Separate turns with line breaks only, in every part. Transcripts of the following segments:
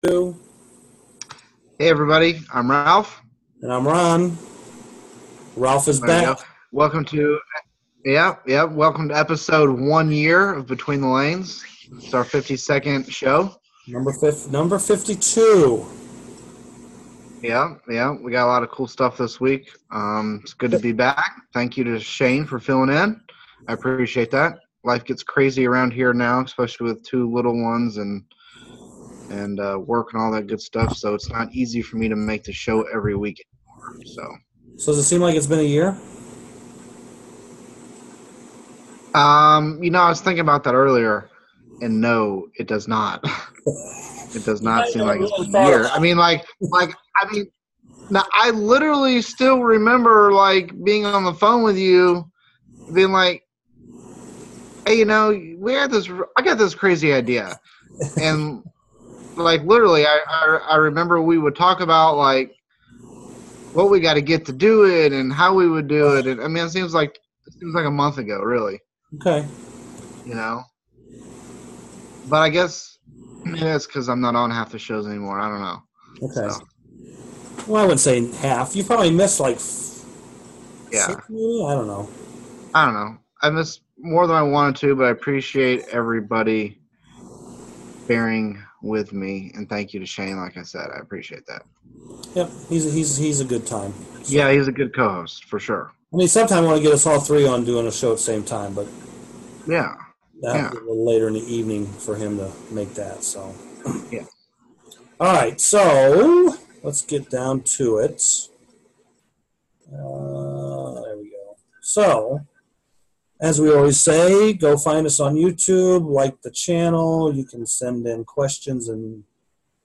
Two.
Hey everybody, I'm Ralph.
And I'm Ron. Ralph is
There you
back.
go. Welcome to welcome to episode 1 year of Between the Lanes. It's our 52nd show.
Number 52.
Yeah, we got a lot of cool stuff this week. It's good to be back. Thank you to Shane for filling in. I appreciate that. Life gets crazy around here now, especially with two little ones and work and all that good stuff. So it's not easy for me to make the show every week anymore.
So does it seem like it's been a year?
I was thinking about that earlier, and no, it does not. It does not seem like it's been a year. Now I literally still remember being on the phone with you, being like, "Hey, I got this crazy idea," and literally, I remember we would talk about what we got to get to do it and how we would do it. And it seems like a month ago, really.
Okay.
But I guess maybe that's because I'm not on half the shows anymore. I don't know.
Okay.
So.
Well, I wouldn't say half. You probably missed
yeah.
6 maybe? I don't know.
I missed more than I wanted to, but I appreciate everybody bearing with me, and thank you to Shane. Like I said, I appreciate that.
Yep, he's a good time.
So. Yeah, he's a good co-host for sure.
Sometime I want to get us all three on doing a show at the same time, but
that'll
be a little later in the evening for him to make that. So
yeah.
All right, so let's get down to it. There we go. So, as we always say, go find us on YouTube, like the channel. You can send in questions and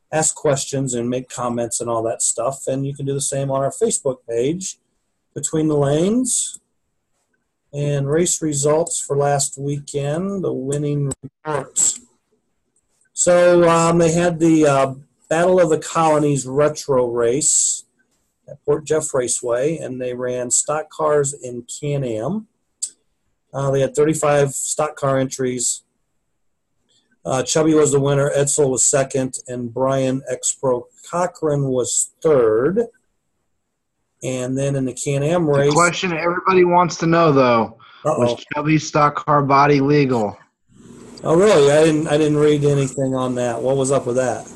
ask questions and make comments and all that stuff. And you can do the same on our Facebook page, Between the Lanes. And race results for last weekend, the winning report. So they had the Battle of the Colonies retro race at Port Jeff Raceway, and they ran stock cars in Can-Am. They had 35 stock car entries. Chubby was the winner, Edsel was second, and Brian X-Pro Cochran was third. And then in the Can-Am race...
The question everybody wants to know, though, was Chubby's stock car body legal?
Oh, really? I didn't read anything on that. What was up with that?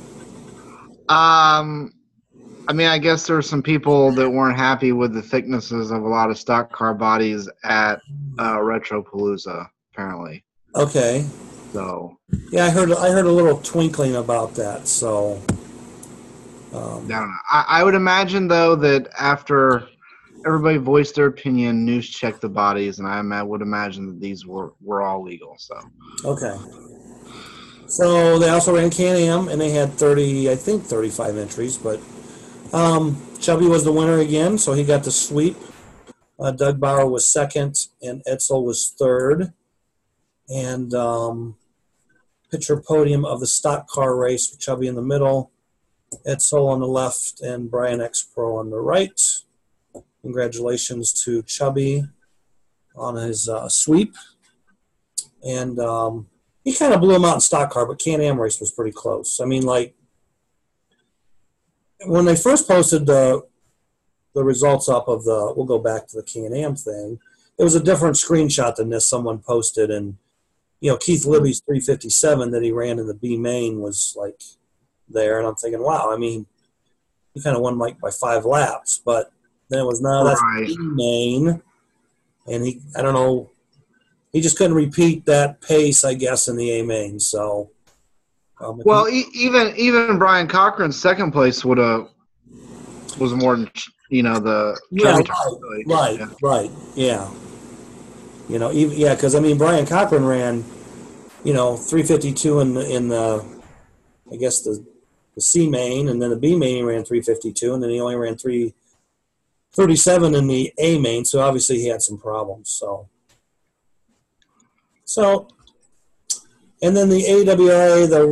I guess there were some people that weren't happy with the thicknesses of a lot of stock car bodies at Retropalooza, apparently.
Okay.
So.
Yeah, I heard a little twinkling about that. So.
I don't know. I would imagine though that after everybody voiced their opinion, news checked the bodies, and I would imagine that these were all legal. So.
Okay. So they also ran Can-Am, and they had 35 entries, but Chubby was the winner again, so he got the sweep. Doug Bauer was second, and Edsel was third. And picture podium of the stock car race with Chubby in the middle, Edsel on the left, and Brian X-Pro on the right. Congratulations to Chubby on his sweep. And he kind of blew him out in stock car, but Can-Am race was pretty close. When they first posted the results up of we'll go back to the Can-Am thing, it was a different screenshot than this someone posted, and Keith Libby's 357 that he ran in the B main was there, and I'm thinking, wow, he kind of won by 5 laps, but then it was that's B main, and I don't know, he just couldn't repeat that pace, I guess, in the A main. So,
even Brian Cochran's second place was more than the
right, yeah. Because Brian Cochran ran 352 in the I guess the C main, and then the B main he ran 352, and then he only ran 337 in the A main. So obviously he had some problems. So, and then the AWRA, the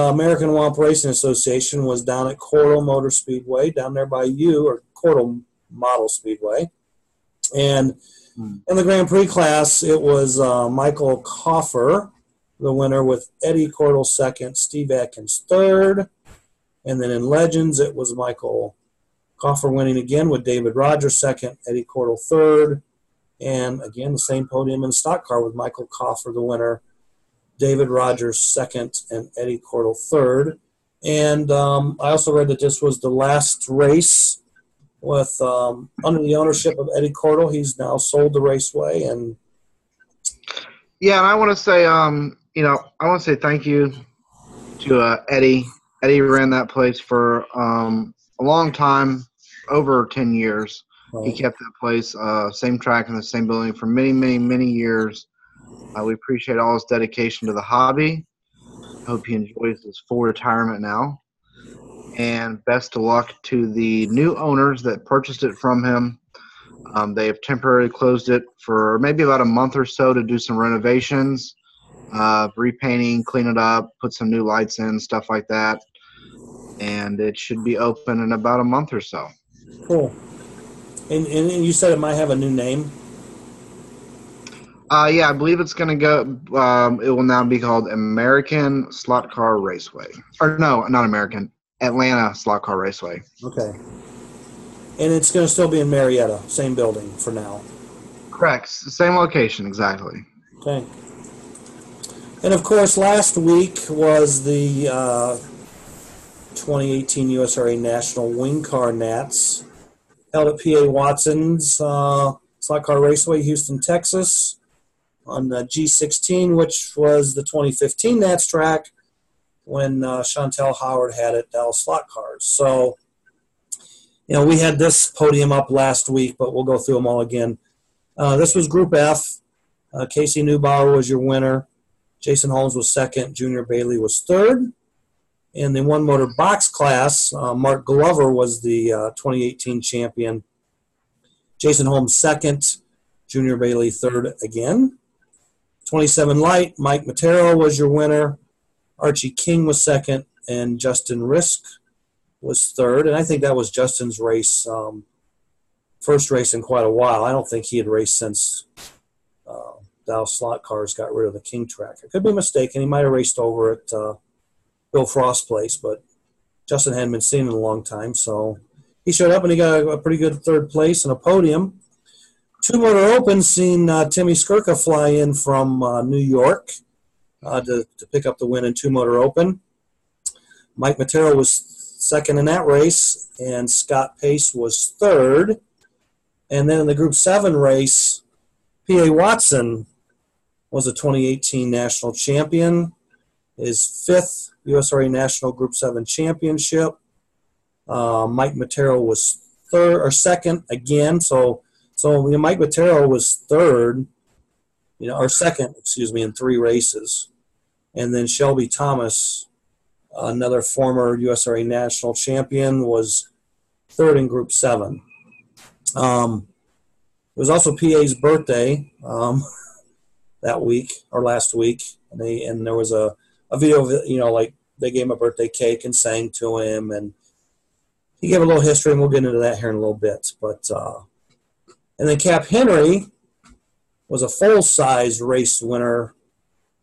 American Womp Racing Association, was down at Cordell Motor Speedway, down there by you, or Cordell Model Speedway. And in the Grand Prix class, it was Michael Koffer, the winner, with Eddie Cordell second, Steve Atkins third. And then in Legends, it was Michael Coffer winning again with David Rogers second, Eddie Cordell third. And again, the same podium in stock car with Michael Coffer the winner, David Rogers second, and Eddie Cordell third. And I also read that this was the last race with under the ownership of Eddie Cordell. He's now sold the raceway. And
yeah, and I want to say, I want to say thank you to Eddie. Eddie ran that place for a long time, over 10 years. He kept that place, same track in the same building for many, many, many years. We appreciate all his dedication to the hobby. I hope he enjoys his full retirement now. And best of luck to the new owners that purchased it from him. They have temporarily closed it for maybe about a month or so to do some renovations, repainting, clean it up, put some new lights in, stuff like that. And it should be open in about a month or so.
Cool. And you said it might have a new name?
Yeah, I believe it's going to go it will now be called American Slot Car Raceway. Or no, not American. Atlanta Slot Car Raceway.
Okay. And it's going to still be in Marietta, same building for now.
Correct. Same location, exactly.
Okay. And, of course, last week was the 2018 USRA National Wing Car Nats, held at P.A. Watson's Slot Car Raceway, Houston, Texas, on the G16, which was the 2015 Nats track when Chantel Howard had it, Dallas Slot Cars. So, we had this podium up last week, but we'll go through them all again. This was Group F. Casey Neubauer was your winner. Jason Holmes was second. Junior Bailey was third. In the one-motor box class, Mark Glover was the 2018 champion. Jason Holmes second. Junior Bailey third again. 27 light, Mike Matero was your winner. Archie King was second, and Justin Risk was third. And I think that was Justin's race, first race in quite a while. I don't think he had raced since Dallas Slot Cars got rid of the King track. I could be mistaken. He might have raced over at Bill Frost's place, but Justin hadn't been seen in a long time. So he showed up, and he got a pretty good third place and a podium. Two-motor open, seen Timmy Skirka fly in from New York to pick up the win in two-motor open. Mike Matero was second in that race, and Scott Pace was third. And then in the Group 7 race, P.A. Watson was a 2018 national champion, his fifth USRA National Group 7 championship. Mike Matero was second again, so Mike Matero was third, or second, in 3 races. And then Shelby Thomas, another former USRA national champion, was third in Group 7. It was also PA's birthday that week, or last week, and there was a video of it, they gave him a birthday cake and sang to him, and he gave a little history, and we'll get into that here in a little bit. But and then Cap Henry was a full-size race winner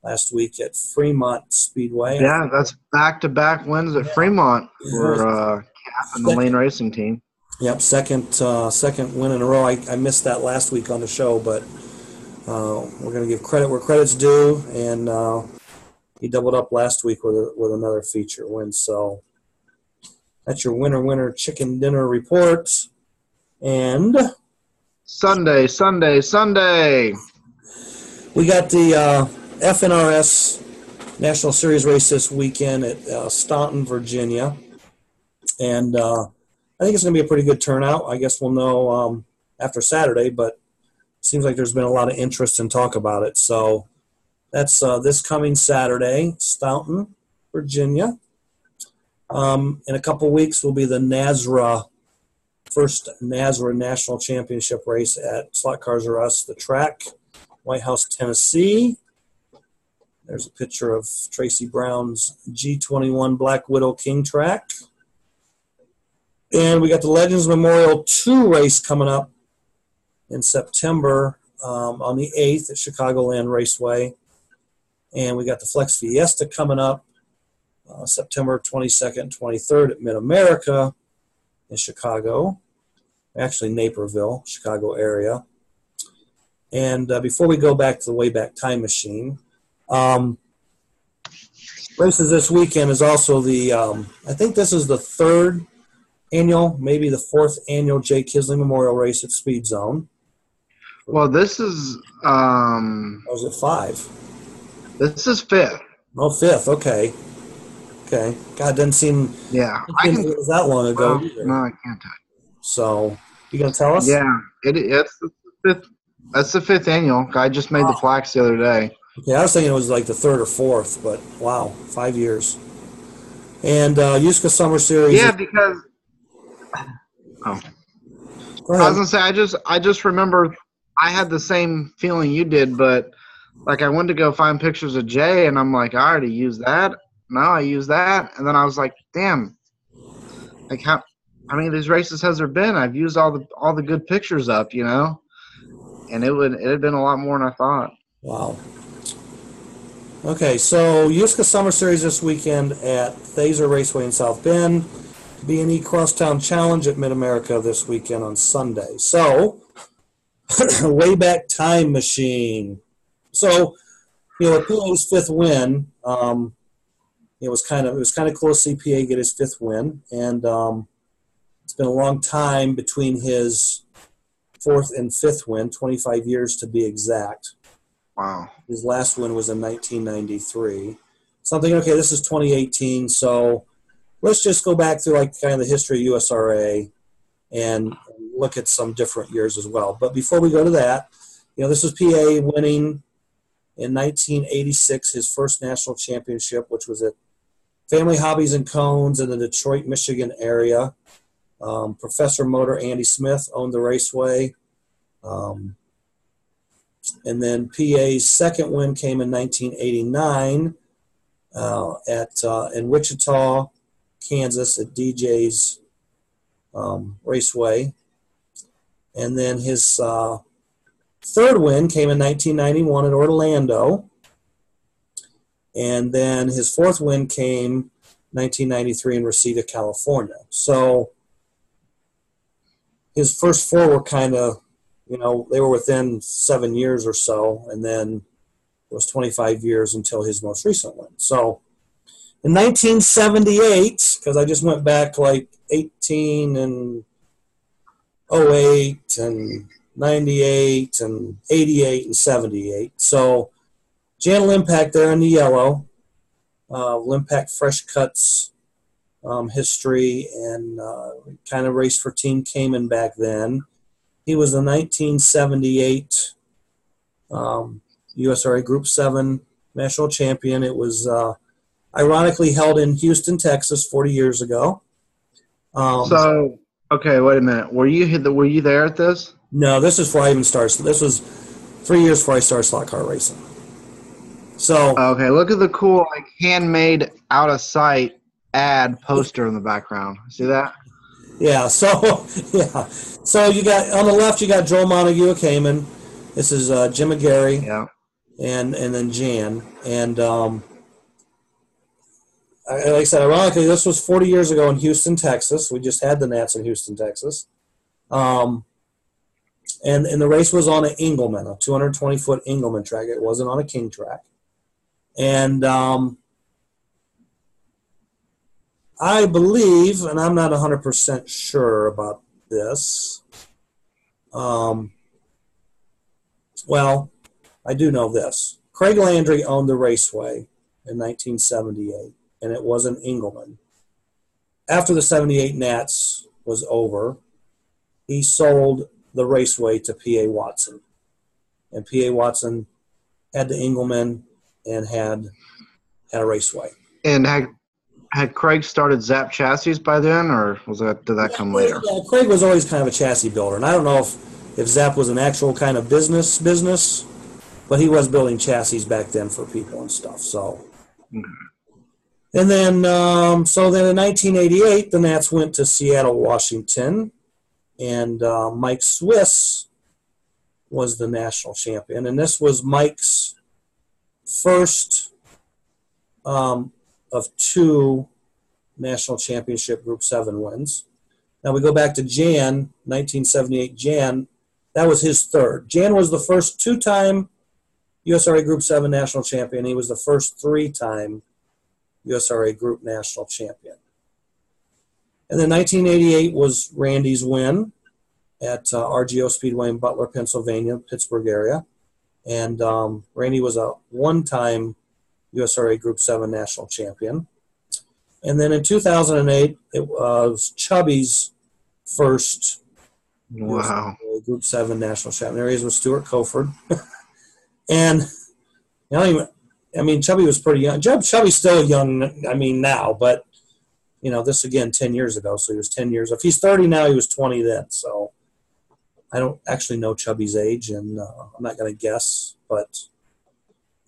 last week at Fremont Speedway.
Yeah, that's back-to-back wins at Fremont for Cap and the Lane Racing team.
Yep, second win in a row. I missed that last week on the show, but we're going to give credit where credit's due, and he doubled up last week with another feature win. So that's your winner chicken dinner report. And
Sunday.
We got the FNRS National Series race this weekend at Staunton, Virginia. And I think it's going to be a pretty good turnout. I guess we'll know after Saturday, but it seems like there's been a lot of interest and talk about it. So that's this coming Saturday, Staunton, Virginia. In a couple weeks will be the first NASRA National Championship race at Slot Cars R Us, the track, White House, Tennessee. There's a picture of Tracy Brown's G21 Black Widow King track. And we got the Legends Memorial 2 race coming up in September on the 8th at Chicagoland Raceway. And we got the Flex Fiesta coming up September 22nd, 23rd at Mid-America in Chicago, actually Naperville, Chicago area. And before we go back to the Wayback Time Machine, races this weekend is also the, I think this is the third annual, maybe the fourth annual Jay Kisley Memorial Race at Speed Zone.
Well, this is
Or was it 5?
This is 5th.
Oh, 5th. Okay. Okay. God, doesn't seem it was that long ago either.
No, I can't tell you.
So, you gonna tell us?
Yeah, it's the 5th. That's the 5th annual. I just made the plaques the other day.
Okay, I was thinking it was like the 3rd or 4th, but wow, 5 years. And USRA Summer Series.
Yeah, because I was gonna say I just remember I had the same feeling you did, but like I went to go find pictures of Jay, and I'm like, I already used that. No, I used that, and then I was like, damn, like how many of these races has there been? I've used all the good pictures up, you know, and it had been a lot more than I thought.
Wow. Okay, so USRA Summer Series this weekend at Thaser Raceway in South Bend. B&E Crosstown Challenge at Mid-America this weekend on Sunday. So, Wayback Time Machine. So, you know, with PA's 5th win, it was kind of cool to see PA get his 5th win, and it's been a long time between his 4th and 5th win, 25 years to be exact.
Wow.
His last win was in 1993. So I'm thinking, okay, this is 2018, so let's just go back through like kind of the history of USRA and look at some different years as well. But before we go to that, you know, this was PA winning in 1986 his first national championship, which was at Family Hobbies and Cones in the Detroit, Michigan area. Professor Motor Andy Smith owned the raceway. And then PA's second win came in 1989 in Wichita, Kansas at DJ's Raceway. And then his third win came in 1991 at Orlando. And then his fourth win came 1993 in Reseda, California. So his first 4 were kind of, you know, they were within 7 years or so, and then it was 25 years until his most recent one. So in 1978, because I just went back like 18 and 08 and 98 and 88 and 78. So Jan Limpak there in the yellow, Limpak Fresh Cuts history, and kind of raced for Team Cayman back then. He was the 1978 USRA Group 7 national champion. It was ironically held in Houston, Texas 40 years ago.
So, okay, wait a minute. Were you there at this?
No, this is before I even started. This was 3 years before I started slot car racing. So
okay, look at the cool like handmade out of sight ad poster in the background. See that?
Yeah. So So you got on the left, you got Joel Montague of Cayman. This is Jim McGarry.
Yeah.
And then Jan. And like I said, ironically, this was 40 years ago in Houston, Texas. We just had the Nats in Houston, Texas. And the race was on an Engelman, a 220-foot Engelman track. It wasn't on a King track. And I believe, and I'm not 100% sure about this, well, I do know this. Craig Landry owned the raceway in 1978, and it was an Engelman. After the 78 Nats was over, he sold the raceway to P.A. Watson. And P.A. Watson had the Engelman and had a raceway.
And had Craig started Zap Chassis by then, or did that come later?
Yeah, Craig was always kind of a chassis builder, and I don't know if Zap was an actual kind of business, but he was building chassis back then for people and stuff. So, and then in 1988, the Nats went to Seattle, Washington, and Mike Swiss was the national champion, and this was Mike's first of 2 national championship Group 7 wins. Now we go back to Jan, 1978. Jan, that was his 3rd. Jan was the first 2-time USRA Group 7 national champion. He was the first 3-time USRA Group national champion. And then 1988 was Randy's win at RGO Speedway in Butler, Pennsylvania, Pittsburgh area. And Randy was a 1-time USRA Group 7 national champion. And then in 2008, it was Chubby's first USRA Group 7 national champion. There he is with Stuart Coford. And Chubby was pretty young. Chubby's still young, now, but, this again 10 years ago, so he was 10 years. If he's 30 now, he was 20 then, so I don't actually know Chubby's age, and I'm not going to guess, but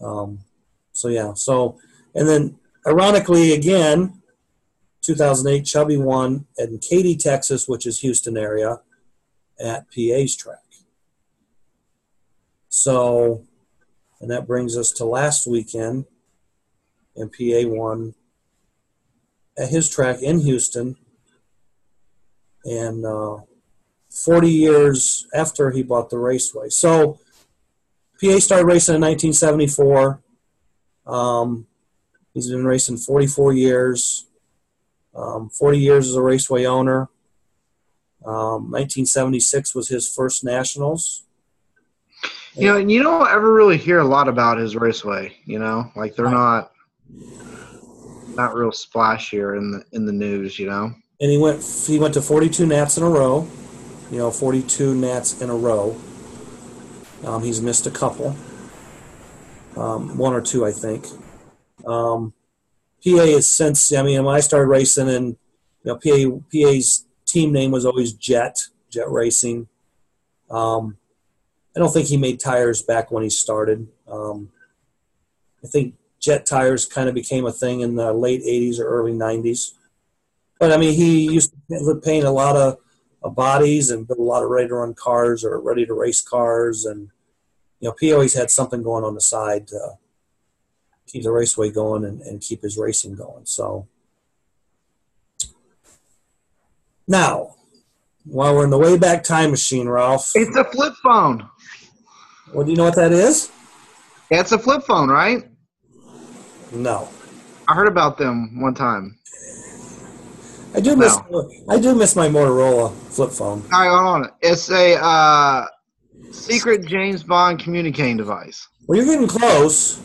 and then ironically again, 2008, Chubby won in Katy, Texas, which is Houston area, at PA's track. So, and that brings us to last weekend, and PA won at his track in Houston, and 40 years after he bought the raceway. So, PA started racing in 1974. He's been racing 44 years. 40 years as a raceway owner. 1976 was his first nationals.
And you don't ever really hear a lot about his raceway. Like they're not real splashier in the news. And
he went to 42 Nats in a row. 42 Nats in a row. He's missed a couple. 1 or 2, I think. PA is since, when I started racing, and PA's team name was always Jet Racing. I don't think he made tires back when he started. I think Jet tires kind of became a thing in the late 80s or early 90s. But, he used to paint a lot of bodies and build a lot of ready-to-run cars or ready-to-race cars. And, P always had something going on the side to keep the raceway going and keep his racing going. So, now, while we're in the Wayback Time Machine, Ralph.
It's a flip phone.
Well, do you know what that is?
Yeah, it's a flip phone, right?
No.
I heard about them one time.
I do miss my Motorola flip phone.
All right, hold on. It's a secret James Bond communicating device.
Well, you're getting close.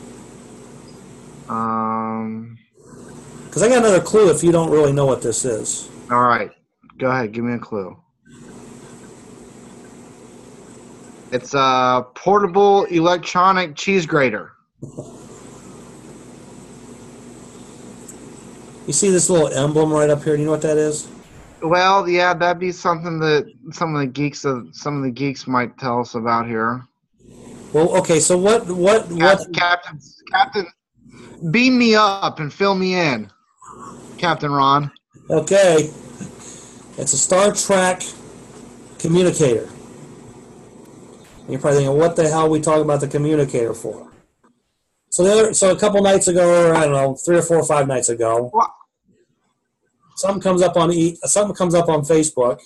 Because I got another clue if you don't really know what this is.
All right. Go ahead. Give me a clue. It's a portable electronic cheese grater.
You see this little emblem right up here? Do you know what that is?
Well, yeah, that'd be something that some of the geeks might tell us about here.
Well, okay. So what?
Captain, beam me up and fill me in, Captain Ron.
Okay. It's a Star Trek communicator. And you're probably thinking, what the hell are we talking about the communicator for? So a couple nights ago, or I don't know, 3 or 4 or 5 nights ago,
what?
something comes up on Facebook,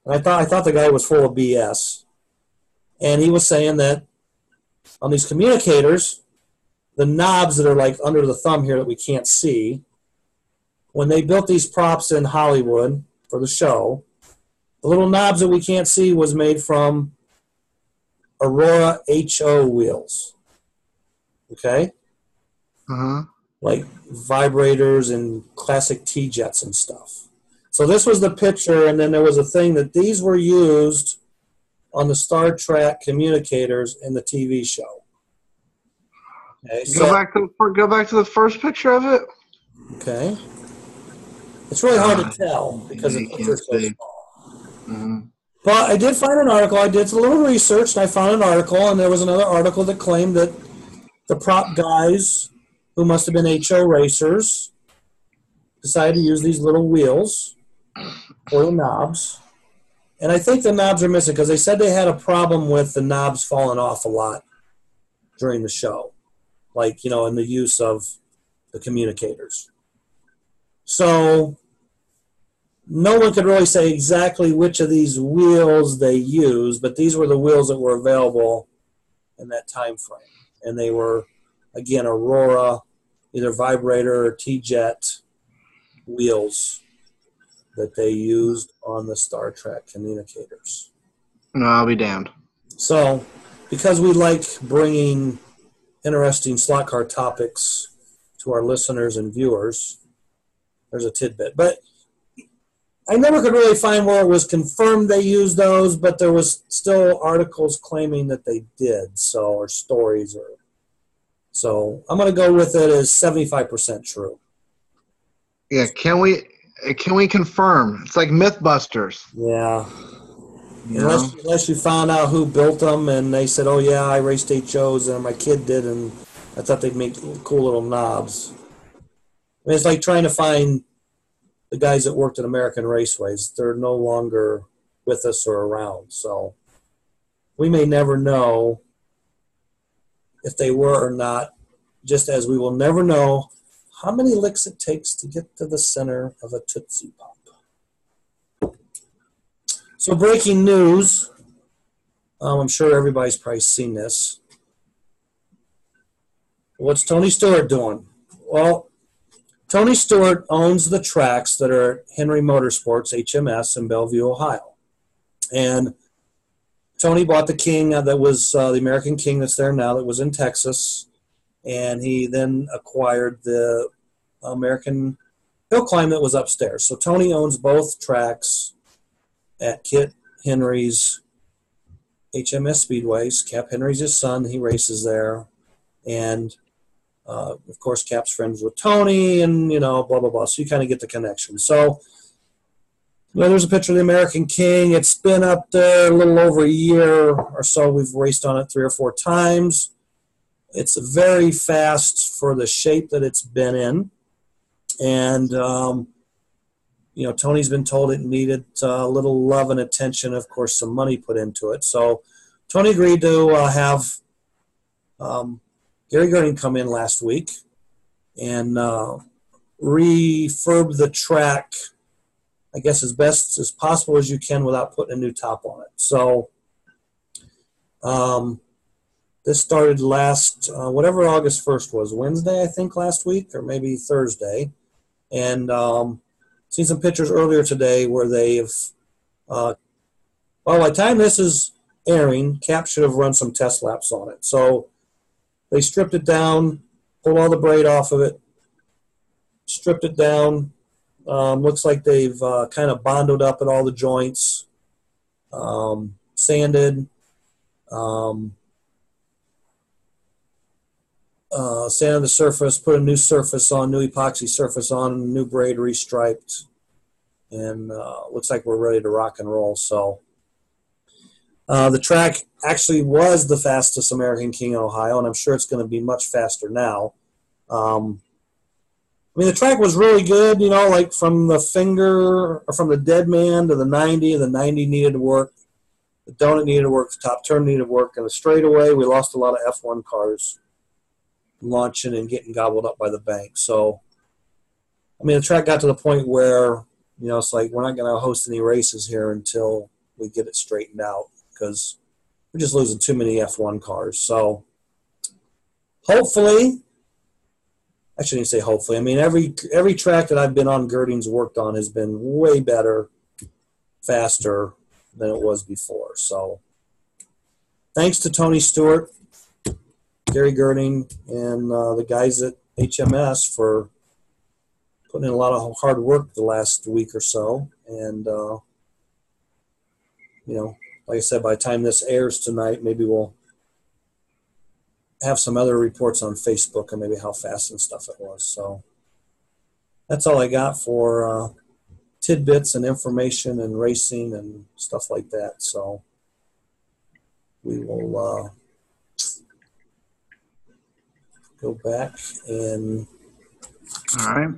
and I thought the guy was full of BS, and he was saying that on these communicators, the knobs that are like under the thumb here that we can't see, when they built these props in Hollywood for the show, the little knobs that we can't see was made from Aurora HO wheels. Okay?
Uh-huh.
Like vibrators and classic T-jets and stuff. So this was the picture, and then there was a thing that these were used on the Star Trek communicators in the TV show. Okay,
go back to the first picture of it.
Okay. It's really hard to tell because the picture's so small.
Mm-hmm.
But I did find an article. I did a little research, and I found an article, and there was another article that claimed that the prop guys, who must have been HO racers, decided to use these little wheels or the knobs. And I think the knobs are missing because they said they had a problem with the knobs falling off a lot during the show. Like, in the use of the communicators. So no one could really say exactly which of these wheels they used, but these were the wheels that were available in that time frame. And they were, again, Aurora, either vibrator or T-jet wheels that they used on the Star Trek communicators.
No, I'll be damned.
So, because we like bringing interesting slot car topics to our listeners and viewers, there's a tidbit. But I never could really find where it was confirmed they used those, but there was still articles claiming that they did, so, or stories. So I'm going to go with it as 75% true.
Yeah, can we confirm? It's like Mythbusters.
Yeah. Unless you found out who built them and they said, oh, yeah, I raced HOs and my kid did, and I thought they'd make cool little knobs. I mean, it's like trying to find the guys that worked at American Raceways. They're no longer with us or around. So we may never know if they were or not, just as we will never know how many licks it takes to get to the center of a Tootsie Pop. So breaking news, I'm sure everybody's probably seen this. What's Tony Stewart doing? Well, Tony Stewart owns the tracks that are at Henry Motorsports, HMS, in Bellevue, Ohio. And Tony bought the King that was the American King that's there now, that was in Texas. And he then acquired the American Hill Climb that was upstairs. So Tony owns both tracks at Kit Henry's HMS Speedways. Cap Henry's his son. He races there. And, of course, Cap's friends with Tony and, blah, blah, blah. So you kind of get the connection. So there's a picture of the American King. It's been up there a little over a year or so. We've raced on it 3 or 4 times. It's very fast for the shape that it's been in. And, Tony's been told it needed a little love and attention, of course, some money put into it. So Tony agreed to have Gary Gurney come in last week and refurb the track, I guess, as best as possible as you can without putting a new top on it. So this started last, whatever August 1st was, Wednesday, I think, last week, or maybe Thursday. And seen some pictures earlier today where they've, by the time this is airing, Cap should have run some test laps on it. So they stripped it down, pulled all the braid off of it, stripped it down. Looks like they've kind of bonded up at all the joints, sanded, sanded the surface, put a new surface on, new epoxy surface on, new braid restriped, and looks like we're ready to rock and roll. So the track actually was the fastest American King in Ohio, and I'm sure it's going to be much faster now. The track was really good, like from the finger, or from the dead man to the 90 needed to work, the donut needed to work, the top turn needed to work, and the straightaway, we lost a lot of F1 cars launching and getting gobbled up by the bank. So, the track got to the point where, it's like we're not going to host any races here until we get it straightened out because we're just losing too many F1 cars. So, hopefully, I shouldn't say hopefully. Every track that I've been on, Girding's worked on has been way better, faster than it was before. So, thanks to Tony Stewart, Gary Girding, and the guys at HMS for putting in a lot of hard work the last week or so. And, like I said, by the time this airs tonight, maybe we'll have some other reports on Facebook and maybe how fast and stuff it was. So that's all I got for tidbits and information and racing and stuff like that. So we will go back and...
All right.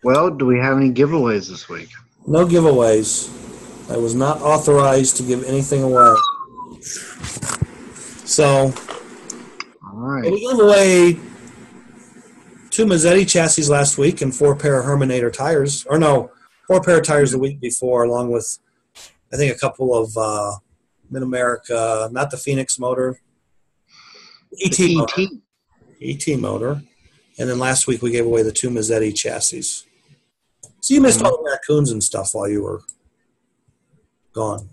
Well, do we have any giveaways this week?
No giveaways. I was not authorized to give anything away. So...
All right.
We gave away 2 Mazzetti chassis last week and 4 pair of Herminator tires. Or no, 4 pair of tires the week before, along with, I think, a couple of Mid-America, not the Phoenix motor, ET motor. ET motor. And then last week we gave away the 2 Mazzetti chassis. So you missed all the raccoons and stuff while you were gone.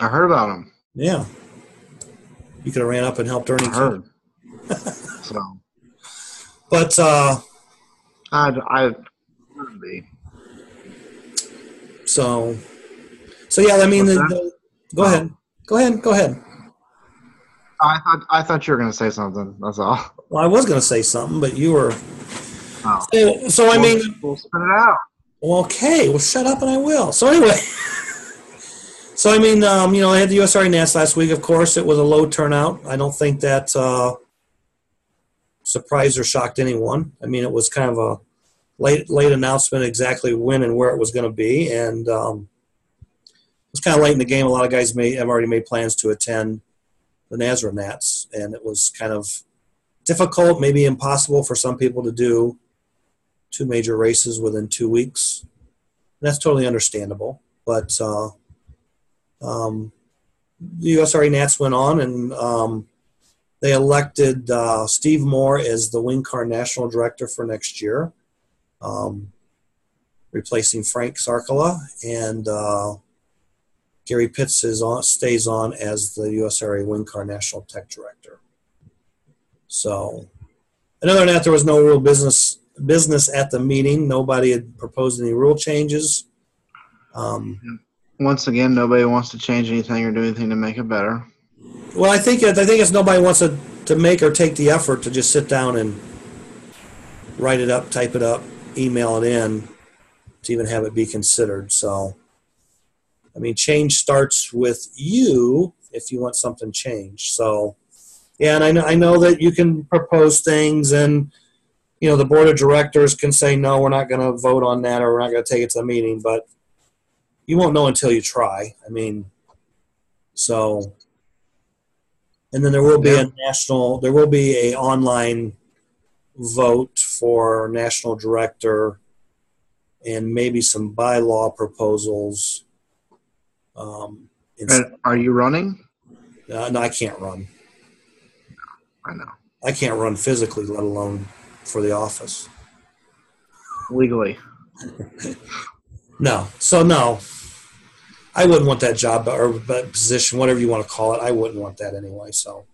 I heard about them.
Yeah. You could have ran up and helped Ernie.
I heard. So.
But
I'd be.
So yeah, I mean, go ahead.
I thought you were going to say something. That's all.
Well, I was going to say something, but you were.
Oh.
So I mean,
we'll spit it out.
Okay, well, shut up and I will. So anyway, so I mean, I had the USRA Nats last week. Of course, it was a low turnout. I don't think that surprised or shocked anyone. I mean, it was kind of a late announcement exactly when and where it was going to be, and it was kind of late in the game. A lot of guys have already made plans to attend the USRA Nats, and it was kind of difficult, maybe impossible for some people to do 2 major races within 2 weeks. And that's totally understandable. But the USRA Nats went on, and they elected Steve Moore as the Wing Car National Director for next year, replacing Frank Sarkala, and Gary Pitts stays on as the USRA Wing Car National Tech Director. So, and other than that, there was no real business at the meeting. Nobody had proposed any rule changes.
Once again, nobody wants to change anything or do anything to make it better.
Well, I think it's nobody wants to make or take the effort to just sit down and write it up, type it up, email it in to even have it be considered. So, I mean, change starts with you if you want something changed. So, yeah, and I know that you can propose things, and the board of directors can say, no, we're not going to vote on that, or we're not going to take it to the meeting, but you won't know until you try. I mean, so, and then there will be a online vote for national director and maybe some bylaw proposals.
Are you running?
No, I can't run.
I know.
I can't run physically, let alone for the office.
Legally.
No. So, no. I wouldn't want that job or position, whatever you want to call it. I wouldn't want that anyway, so.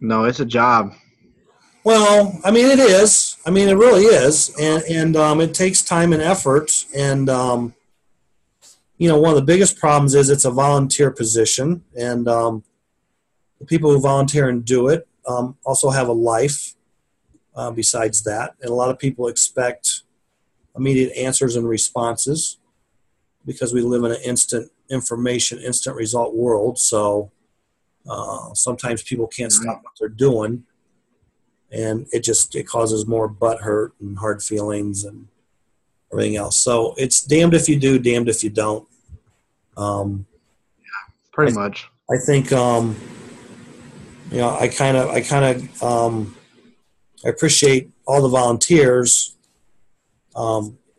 No, it's a job.
Well, I mean, it is. I mean, it really is. And it takes time and effort. And, one of the biggest problems is it's a volunteer position. And the people who volunteer and do it also have a life besides that. And a lot of people expect immediate answers and responses because we live in an instant information, instant result world. So sometimes people can't stop what they're doing. And it causes more butt hurt and hard feelings and everything else. So it's damned if you do, damned if you don't.
Pretty much.
I think I appreciate all the volunteers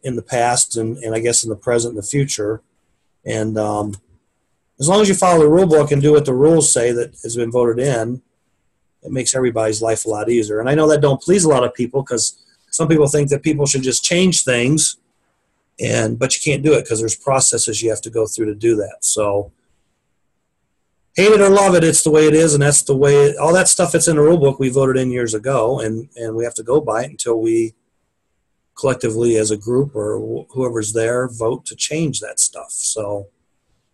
in the past and I guess in the present and the future. And as long as you follow the rule book and do what the rules say that has been voted in, it makes everybody's life a lot easier. And I know that don't please a lot of people because some people think that people should just change things, but you can't do it because there's processes you have to go through to do that. So hate it or love it, it's the way it is, and that's the way all that stuff that's in the rule book we voted in years ago, and we have to go by it until we collectively as a group or whoever's there vote to change that stuff. So,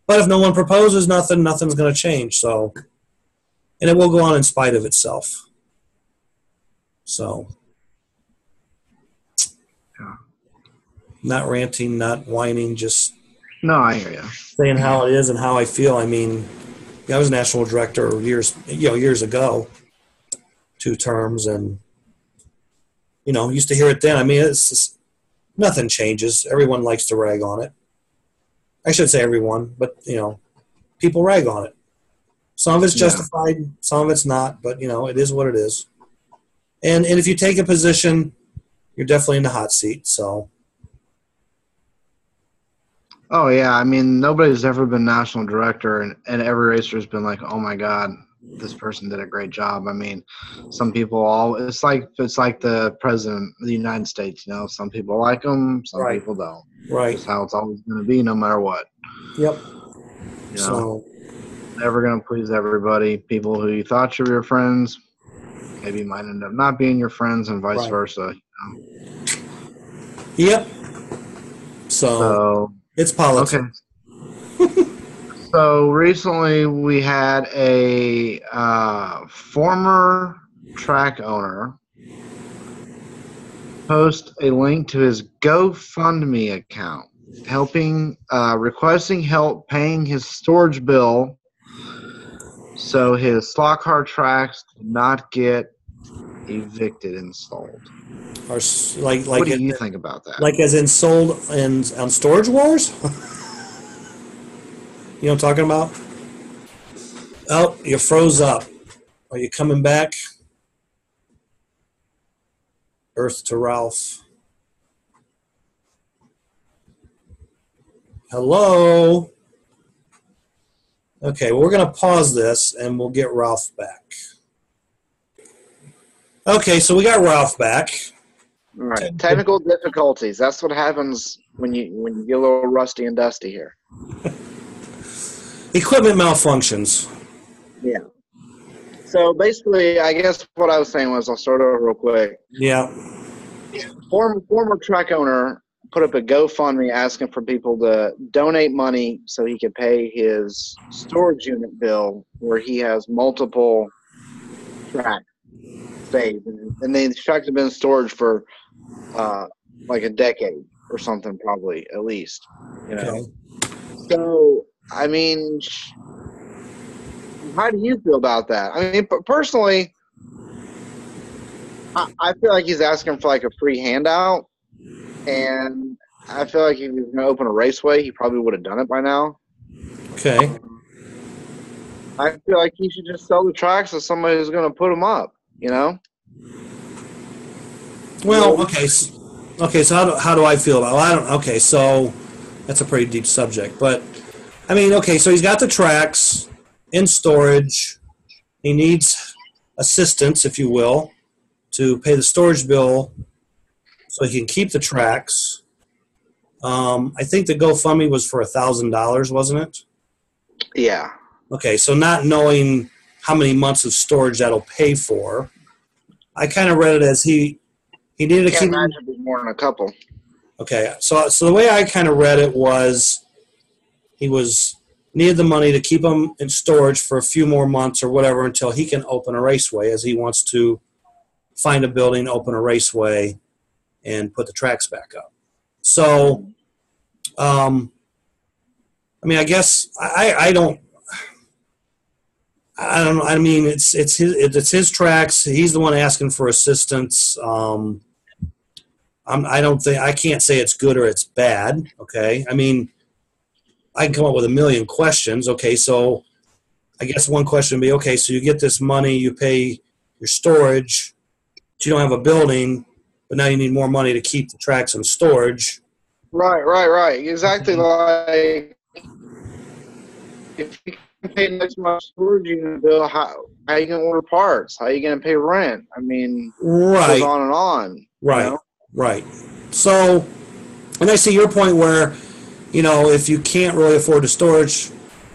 but if no one proposes nothing's going to change. So, and it will go on in spite of itself. So,
yeah.
Not ranting, not whining, just
I hear you.
Saying how it is and how I feel. I mean, I was national director years ago, 2 terms, and used to hear it then. I mean, it's just, nothing changes. Everyone likes to rag on it. I should say everyone, but people rag on it. Some of it's justified, some of it's not, but it is what it is. And if you take a position, you're definitely in the hot seat. So.
Oh yeah, I mean nobody's ever been national director, and every racer's been like, oh my god, this person did a great job. I mean, some people it's like the president of the United States. You know, some people like him, some
Right.
people don't.
Right.
That's how it's always going to be, no matter what.
Yep.
You know,
So.
Never going to please everybody. People who you thought you were your friends, maybe might end up not being your friends, and vice versa. You know?
Yep. So it's politics.
Okay. So recently we had a former track owner post a link to his GoFundMe account, requesting help paying his storage bill so his slot car tracks did not get evicted and sold.
Or like
what do you think about that?
Like as in sold on Storage Wars? You know what I'm talking about? Oh, you froze up. Are you coming back? Earth to Ralph. Hello? Okay, well, we're going to pause this and we'll get Ralph back. Okay, so we got Ralph back.
All right. Technical difficulties. That's what happens when you get a little rusty and dusty here.
Equipment malfunctions.
Yeah. So basically, I guess what I was saying was, I'll start over real quick.
Yeah.
Former track owner put up a GoFundMe asking for people to donate money so he could pay his storage unit bill, where he has multiple tracks saved, and the tracks have been in storage for like a decade or something, probably at least. You know. Okay. So I mean, how do you feel about that? I mean, personally, I feel like he's asking for like a free handout, and I feel like if he was going to open a raceway, he probably would have done it by now.
Okay.
I feel like he should just sell the tracks to somebody who's going to put them up, you know?
Well, okay. So how do I feel about it? Well, okay, so that's a pretty deep subject. But, I mean, okay, so he's got the tracks in storage. He needs assistance, if you will, to pay the storage bill so he can keep the tracks. I think the GoFundMe was for $1,000, wasn't it?
Yeah.
Okay, so not knowing how many months of storage that'll pay for, I kind of read it as he needed to keep.
Imagine it'd be more than a couple.
Okay, so the way I kind of read it was he needed the money to keep them in storage for a few more months or whatever until he can open a raceway, as he wants to find a building, open a raceway, and put the tracks back up. So, I mean, I guess I don't know. I mean, it's his tracks. He's the one asking for assistance. I can't say it's good or it's bad. Okay, I mean, I can come up with a million questions. Okay, so I guess one question would be, okay, so you get this money, you pay your storage, but you don't have a building, but now you need more money to keep the tracks in storage.
Right. Exactly. Like, if you can pay next month's storage unit bill, how are you going to order parts? How are you going to pay rent? I mean,
right.
It goes on and on.
Right,
you know?
Right. So, and I see your point where, you know, if you can't really afford the storage,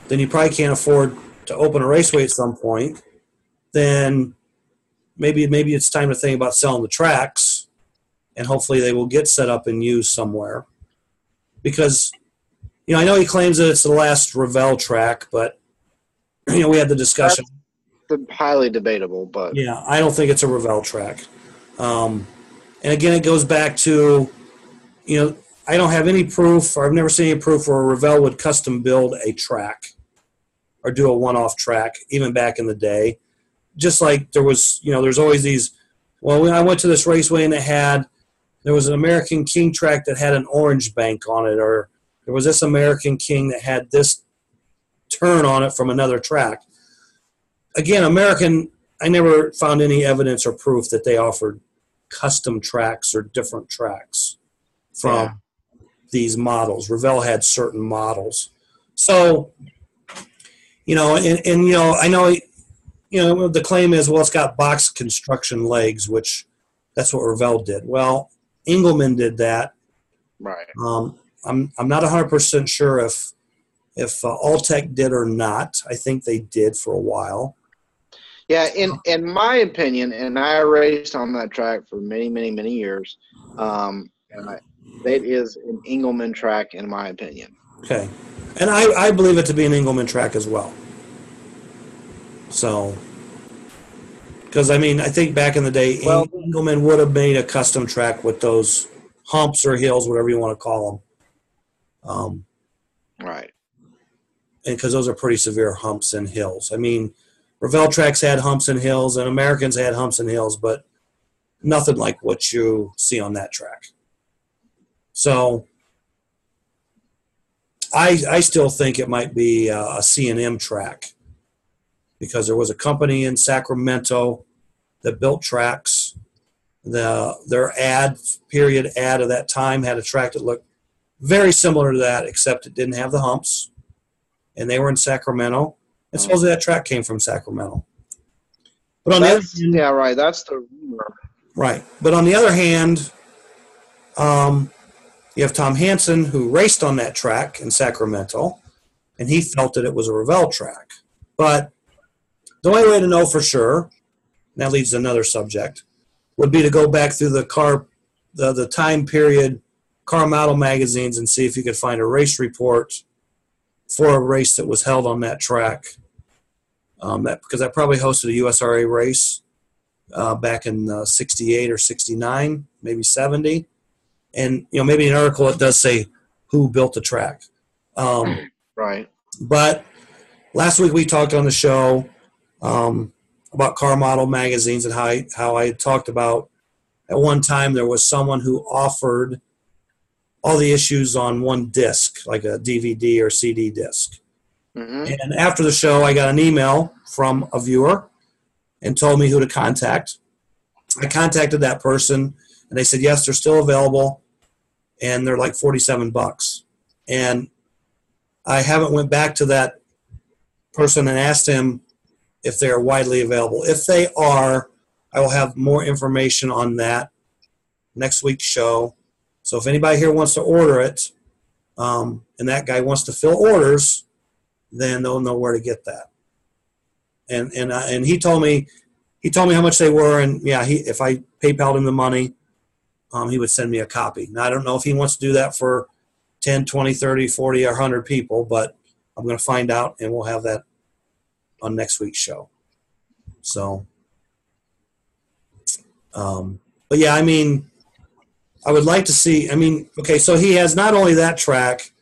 then you probably can't afford to open a raceway at some point. Then maybe it's time to think about selling the tracks, and hopefully they will get set up and used somewhere. Because, you know, I know he claims that it's the last Revell track, but, you know, we had the discussion.
That's highly debatable, but
yeah, I don't think it's a Revell track. And again, it goes back to, you know, I don't have any proof, or I've never seen any proof where Revell would custom build a track or do a one-off track, even back in the day. Just like there was, you know, there's always these, well, when I went to this raceway and there was an American King track that had an orange bank on it, or there was this American King that had this turn on it from another track. Again, American I never found any evidence or proof that they offered custom tracks or different tracks from these models. Revell had certain models. So, I know, the claim is, well, it's got box construction legs, which that's what Revell did. Well, Engelmann did that.
Right.
I'm not 100% sure if Alltech did or not. I think they did for a while.
Yeah, in my opinion, and I raced on that track for many, many, many years. That is an Engelmann track, in my opinion.
Okay, and I believe it to be an Engelmann track as well. So, because I think back in the day, Engelmann would have made a custom track with those humps or hills, whatever you want to call them.
Right.
And because those are pretty severe humps and hills. Revell tracks had humps and hills, and Americans had humps and hills, but nothing like what you see on that track. So I still think it might be a C&M track, because there was a company in Sacramento that built tracks. Their period ad of that time had a track that looked very similar to that, except it didn't have the humps, and they were in Sacramento. And supposedly that track came from Sacramento. But on the other hand,
yeah, right. That's the rumor.
Right. But on the other hand, you have Tom Hansen, who raced on that track in Sacramento, and he felt that it was a Revell track. But the only way to know for sure, and that leads to another subject, would be to go back through the time period car model magazines and see if you could find a race report for a race that was held on that track. Because I probably hosted a USRA race back in 68 or 69, maybe 70. And, maybe an article that does say who built the track.
Right.
But last week we talked on the show about car model magazines and how I talked about at one time there was someone who offered all the issues on one disc, like a DVD or CD disc. Mm-hmm. And after the show, I got an email from a viewer and told me who to contact. I contacted that person, and they said, yes, they're still available, and they're like $47. And I haven't went back to that person and asked him if they're widely available. If they are, I will have more information on that next week's show. So if anybody here wants to order it, and that guy wants to fill orders, then they'll know where to get that. And he told me how much they were, and if I PayPal'd him the money, he would send me a copy. Now I don't know if he wants to do that for 10, 20, 30, 40, or 100 people, but I'm going to find out, and we'll have that on next week's show. So, but yeah, I would like to see. Okay, so he has not only that track,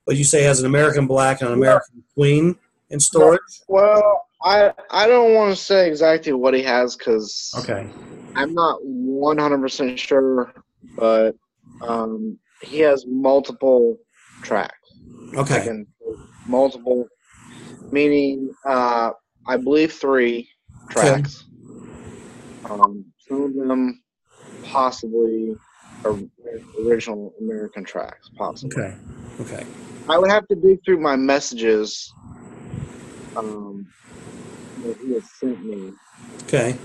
but you say he has an American Black and an American Queen in storage?
Well, I don't want to say exactly what he has because I'm not 100% sure, but he has multiple tracks.
Okay.
Like multiple, meaning I believe 3 tracks. Some of them possibly are original American tracks, possibly.
Okay.
I would have to dig through my messages that he has sent me.
Okay.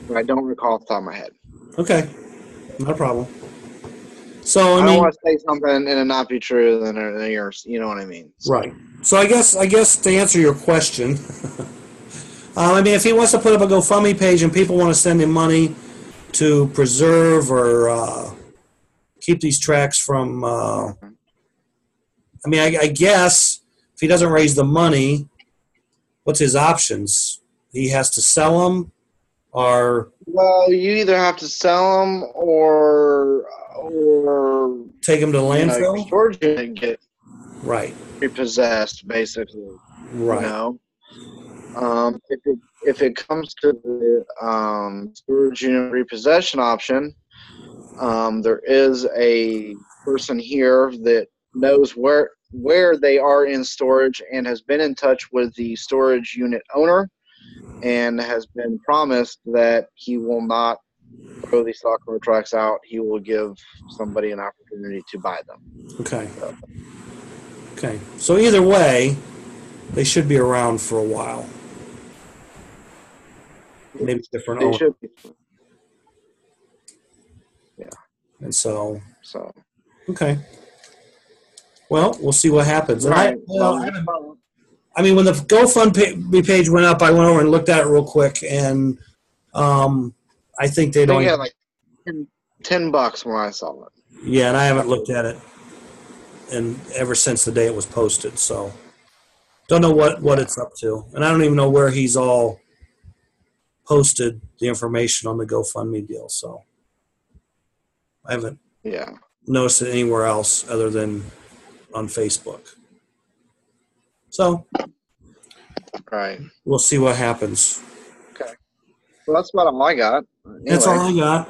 But I don't recall off the top of my head.
Okay. Not a problem. So
I don't want to say something and it not be true, then yours. You know what I mean?
So. Right. So I guess to answer your question, if he wants to put up a GoFundMe page and people want to send him money to preserve or keep these tracks from, I guess if he doesn't raise the money, what's his options? He has to sell them, or
well, you either have to sell them or
take them to landfill.
Your storage unit get
right
repossessed, basically.
Right.
If it comes to the storage unit repossession option, there is a person here that knows where they are in storage and has been in touch with the storage unit owner and has been promised that he will not throw these soccer tracks out. He will give somebody an opportunity to buy them.
Okay. Okay. So either way, they should be around for a while. Maybe different
They
owners.
should be. Yeah.
And so,
So.
okay. Well, we'll see what happens. And
Right.
I mean, when the GoFundMe page went up, I went over and looked at it real quick, and I think they don't.
I had like $10 when I saw it.
Yeah, and I haven't looked at it, and ever since the day it was posted. So, don't know what it's up to, and I don't even know where he's all posted the information on the GoFundMe deal. So, I haven't noticed it anywhere else other than on Facebook. So,
right,
we'll see what happens.
Okay, well, that's about all I got. Anyway,
that's all I got.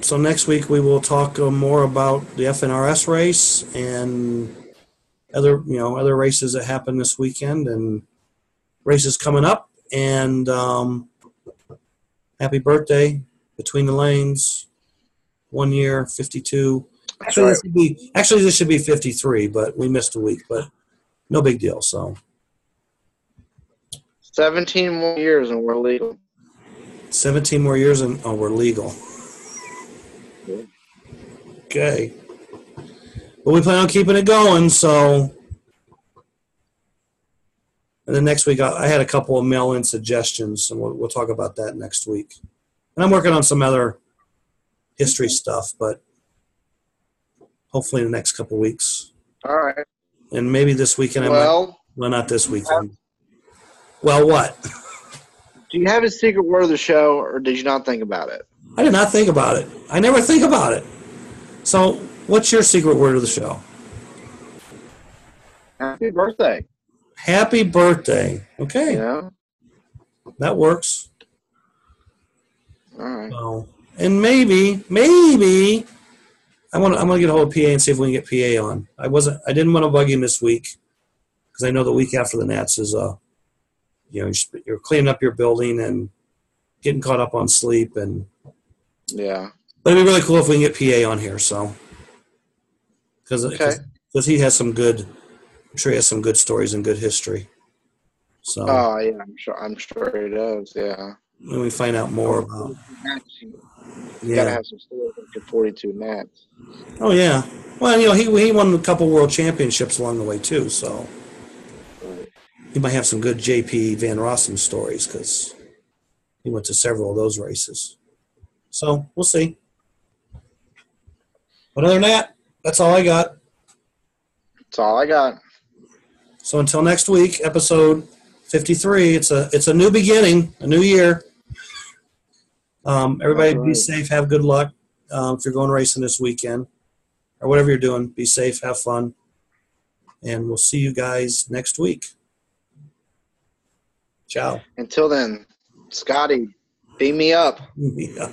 So next week we will talk more about the FNRS race and other races that happen this weekend and races coming up. And happy birthday, Between the Lanes, 1 year, 52. Actually, this should be 53, but we missed a week, but no big deal. So
17 more years and we're legal.
17 more years and we're legal. Okay. But we plan on keeping it going, so. And then next week, I had a couple of mail-in suggestions, and we'll talk about that next week. And I'm working on some other history stuff, but hopefully in the next couple of weeks.
All right.
And maybe this weekend well, not this weekend. Well, what?
Do you have a secret word of the show, or did you not think about it?
I did not think about it. I never think about it. So, what's your secret word of the show?
Happy birthday.
Happy birthday. Okay.
Yeah.
That works.
All right.
So, and maybe I'm gonna get a hold of PA and see if we can get PA on. I didn't want to bug him this week because I know the week after the Nats is you're cleaning up your building and getting caught up on sleep and But it'd be really cool if we can get PA on here. So because he has some good. I'm sure he has some good stories and good history. So.
Oh yeah, I'm sure he does. Yeah.
When we find out more about.
You gotta have some stories with your 42 Nats.
Oh yeah. Well, he won a couple world championships along the way too. So. He might have some good JP Van Rossum stories because he went to several of those races. So we'll see. But other than that, that's all I got.
That's all I got.
So until next week, episode 53. It's a new beginning, a new year. Everybody be safe, have good luck. If you're going racing this weekend or whatever you're doing, be safe, have fun, and we'll see you guys next week. Ciao.
Until then, Scotty, beam me up.
Yeah.